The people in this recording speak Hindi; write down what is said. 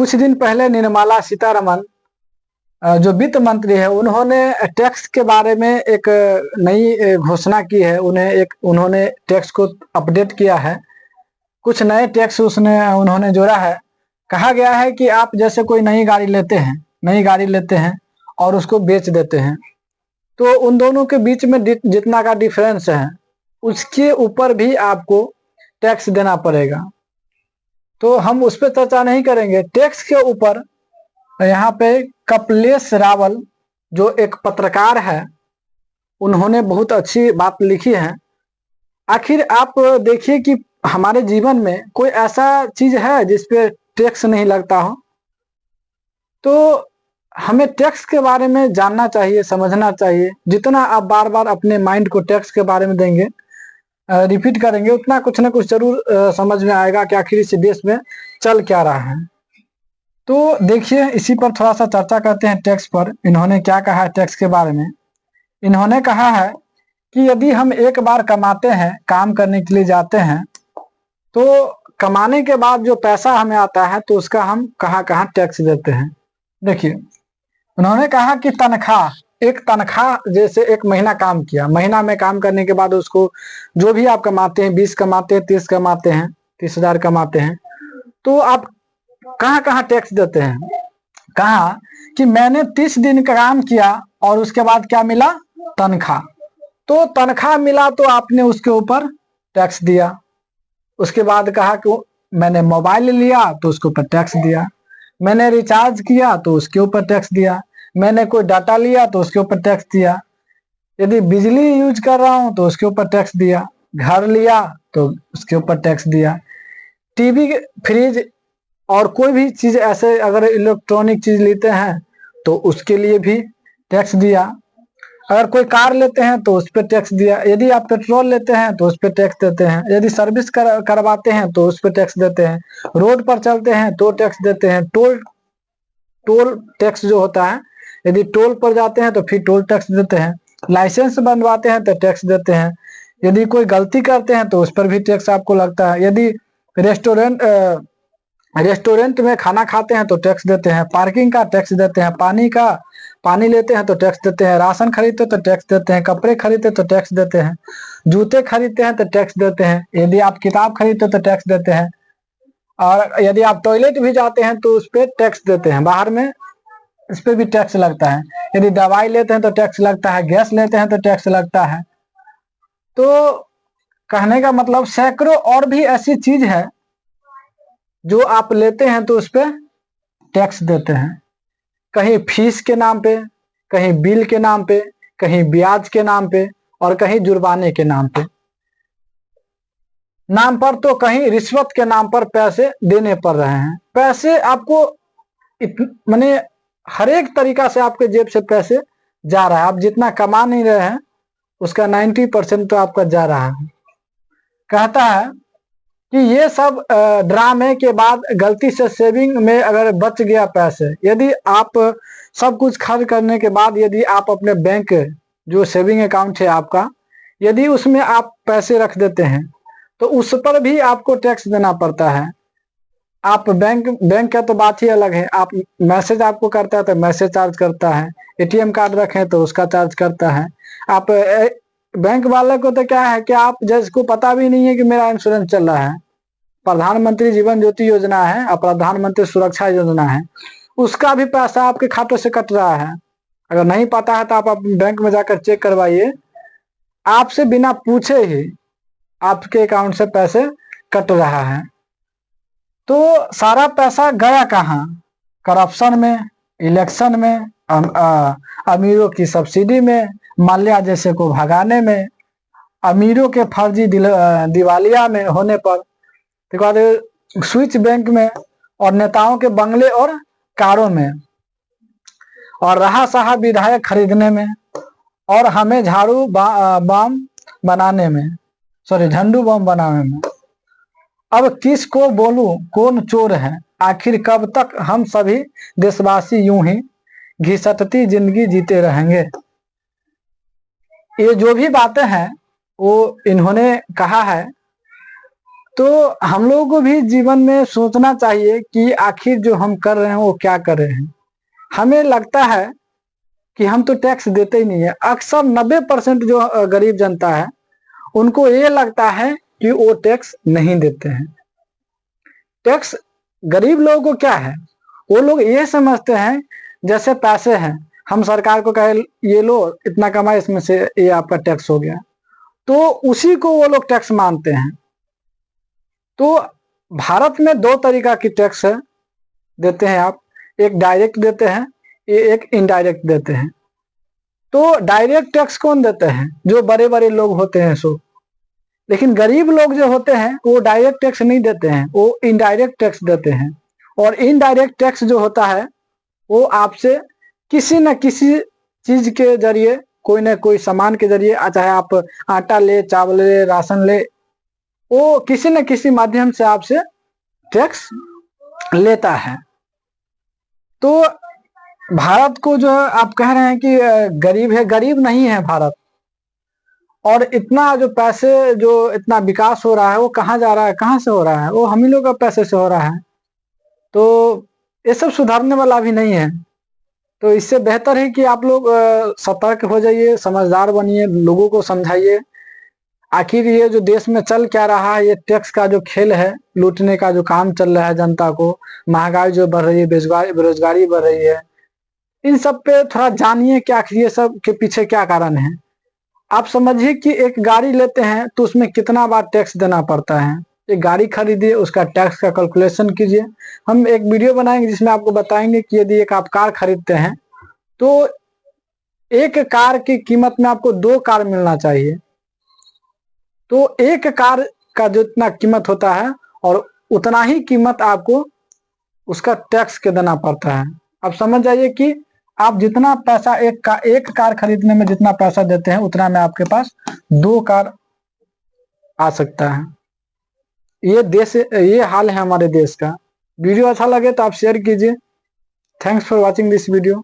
कुछ दिन पहले निर्मला सीतारमण जो वित्त मंत्री है, उन्होंने टैक्स के बारे में एक नई घोषणा की है। उन्होंने टैक्स को अपडेट किया है। कुछ नए टैक्स उन्होंने जोड़ा है। कहा गया है कि आप जैसे कोई नई गाड़ी लेते हैं और उसको बेच देते हैं, तो उन दोनों के बीच में जितना का डिफरेंस है, उसके ऊपर भी आपको टैक्स देना पड़ेगा। तो हम उस पर चर्चा नहीं करेंगे। टैक्स के ऊपर यहाँ पे कपिलेश रावल जो एक पत्रकार है, उन्होंने बहुत अच्छी बात लिखी है। आखिर आप देखिए कि हमारे जीवन में कोई ऐसा चीज है जिस पे टैक्स नहीं लगता हो। तो हमें टैक्स के बारे में जानना चाहिए, समझना चाहिए। जितना आप बार बार अपने माइंड को टैक्स के बारे में देंगे, रिपीट करेंगे, उतना कुछ ना कुछ जरूर समझ में आएगा कि आखिर इस देश में चल क्या रहा है। तो देखिए, इसी पर थोड़ा सा चर्चा करते हैं टैक्स पर। इन्होंने क्या कहा है टैक्स के बारे में। इन्होंने कहा है कि यदि हम एक बार कमाते हैं, काम करने के लिए जाते हैं, तो कमाने के बाद जो पैसा हमें आता है तो उसका हम कहाँ कहाँ टैक्स देते हैं। देखिए, उन्होंने कहा कि एक तनख्वाह, जैसे एक महीना काम किया, महीना में काम करने के बाद उसको जो भी आप कमाते हैं, 20 कमाते हैं, 30 कमाते हैं, 30,000 कमाते हैं, तो आप कहाँ कहाँ टैक्स देते हैं। कहा कि मैंने 30 दिन का काम किया और उसके बाद क्या मिला, तनख्वाह। तो तनख्वाह मिला तो आपने उसके ऊपर टैक्स दिया। उसके बाद कहा कि मैंने मोबाइल लिया तो उसके ऊपर टैक्स दिया, मैंने रिचार्ज किया तो उसके ऊपर टैक्स दिया, मैंने कोई डाटा लिया तो उसके ऊपर टैक्स दिया, यदि बिजली यूज कर रहा हूं तो उसके ऊपर टैक्स दिया, घर लिया तो उसके ऊपर टैक्स दिया, टीवी, फ्रिज और कोई भी चीज ऐसे अगर इलेक्ट्रॉनिक चीज लेते हैं तो उसके लिए भी टैक्स दिया। अगर कोई कार लेते हैं तो उस पर टैक्स दिया, यदि आप पेट्रोल लेते हैं तो उस पर टैक्स देते हैं, यदि सर्विस करवाते हैं तो उस पर टैक्स देते हैं, रोड पर चलते हैं तो टैक्स देते हैं, टोल टैक्स जो होता है, यदि टोल पर जाते हैं तो फिर टोल टैक्स देते हैं, लाइसेंस बनवाते हैं तो टैक्स देते हैं, यदि कोई गलती करते हैं तो उस पर भी टैक्स आपको लगता है, यदि रेस्टोरेंट में खाना खाते हैं तो टैक्स देते हैं, पार्किंग का टैक्स देते हैं, पानी लेते हैं तो टैक्स देते हैं, राशन खरीदते तो टैक्स देते हैं, कपड़े खरीदते तो टैक्स देते हैं, जूते खरीदते हैं तो टैक्स देते हैं, यदि आप किताब खरीदते तो टैक्स देते हैं, और यदि आप टॉयलेट भी जाते हैं तो उस पर टैक्स देते हैं, बाहर में इस पे भी टैक्स लगता है, यदि दवाई लेते हैं तो टैक्स लगता है, गैस लेते हैं तो टैक्स लगता है। तो कहने का मतलब सैकड़ों और भी ऐसी चीज है जो आप लेते हैं तो उस पर टैक्स देते हैं। कहीं फीस के नाम पे, कहीं बिल के नाम पे, कहीं ब्याज के नाम पे, और कहीं जुर्माने के नाम पर तो कहीं रिश्वत के नाम पर पैसे देने पड़ रहे हैं। पैसे आपको माने हर एक तरीका से आपके जेब से पैसे जा रहा है। आप जितना कमा नहीं रहे हैं उसका 90% तो आपका जा रहा है। कहता है कि ये सब ड्रामे के बाद गलती से सेविंग में अगर बच गया पैसे, यदि आप सब कुछ खर्च करने के बाद यदि आप अपने बैंक जो सेविंग अकाउंट है आपका, यदि उसमें आप पैसे रख देते हैं तो उस पर भी आपको टैक्स देना पड़ता है। आप बैंक का तो बात ही अलग है। आप मैसेज आपको करता है तो मैसेज चार्ज करता है, एटीएम कार्ड रखें तो उसका चार्ज करता है। आप बैंक वाले को तो क्या है कि आप जिसको पता भी नहीं है कि मेरा इंश्योरेंस चल रहा है, प्रधानमंत्री जीवन ज्योति योजना है और प्रधानमंत्री सुरक्षा योजना है, उसका भी पैसा आपके खाते से कट रहा है। अगर नहीं पता है तो आप बैंक में जाकर चेक करवाइए, आपसे बिना पूछे ही आपके अकाउंट से पैसे कट रहा है। तो सारा पैसा गया कहाँ? करप्शन में, इलेक्शन में, अमीरों की सब्सिडी में, माल्या जैसे को भगाने में, अमीरों के फर्जी दिवालिया में होने पर, स्विच बैंक में, और नेताओं के बंगले और कारों में, और रहा सहा विधायक खरीदने में, और हमें झंडू बम बनाने में। अब किसको बोलूं कौन चोर है? आखिर कब तक हम सभी देशवासी यूं ही घिसटती जिंदगी जीते रहेंगे? ये जो भी बातें हैं वो इन्होंने कहा है। तो हम लोगों को भी जीवन में सोचना चाहिए कि आखिर जो हम कर रहे हैं वो क्या कर रहे हैं। हमें लगता है कि हम तो टैक्स देते ही नहीं है। अक्सर 90% जो गरीब जनता है उनको ये लगता है कि वो टैक्स नहीं देते हैं। टैक्स गरीब लोगों को क्या है, वो लोग ये समझते हैं जैसे पैसे हैं, हम सरकार को कहे ये लो इतना कमाए इसमें से ये आपका टैक्स हो गया, तो उसी को वो लोग टैक्स मानते हैं। तो भारत में 2 तरीका की टैक्स है देते हैं आप, एक डायरेक्ट देते हैं, एक इनडायरेक्ट देते हैं। तो डायरेक्ट टैक्स कौन देते हैं, जो बड़े बड़े लोग होते हैं सो। लेकिन गरीब लोग जो होते हैं वो डायरेक्ट टैक्स नहीं देते हैं, वो इनडायरेक्ट टैक्स देते हैं। और इनडायरेक्ट टैक्स जो होता है वो आपसे किसी न किसी चीज के जरिए, कोई ना कोई सामान के जरिए, चाहे आप आटा ले, चावल ले, राशन ले, वो किसी न किसी माध्यम से आपसे टैक्स लेता है। तो भारत को जो आप कह रहे हैं कि गरीब है, गरीब नहीं है भारत। और इतना जो पैसे, जो इतना विकास हो रहा है वो कहाँ जा रहा है, कहाँ से हो रहा है, वो हम ही लोग का पैसे से हो रहा है। तो ये सब सुधारने वाला भी नहीं है। तो इससे बेहतर है कि आप लोग सतर्क हो जाइए, समझदार बनिए, लोगों को समझाइए आखिर ये जो देश में चल क्या रहा है। ये टैक्स का जो खेल है, लूटने का जो काम चल रहा है जनता को, महंगाई जो बढ़ रही है, बेरोजगारी बढ़ रही है, इन सब पे थोड़ा जानिए कि आखिर ये सब के पीछे क्या कारण है। आप समझिए कि एक गाड़ी लेते हैं तो उसमें कितना बार टैक्स देना पड़ता है। एक गाड़ी खरीदिए, उसका टैक्स का कैलकुलेशन कीजिए। हम एक वीडियो बनाएंगे जिसमें आपको बताएंगे कि यदि एक आप कार खरीदते हैं तो एक कार की कीमत में आपको 2 कार मिलना चाहिए। तो एक कार का जितना कीमत होता है और उतना ही कीमत आपको उसका टैक्स के देना पड़ता है। अब समझ जाइए कि आप जितना पैसा एक कार खरीदने में जितना पैसा देते हैं उतना में आपके पास 2 कार आ सकता है। ये हाल है हमारे देश का। वीडियो अच्छा लगे तो आप शेयर कीजिए। Thanks for watching this video.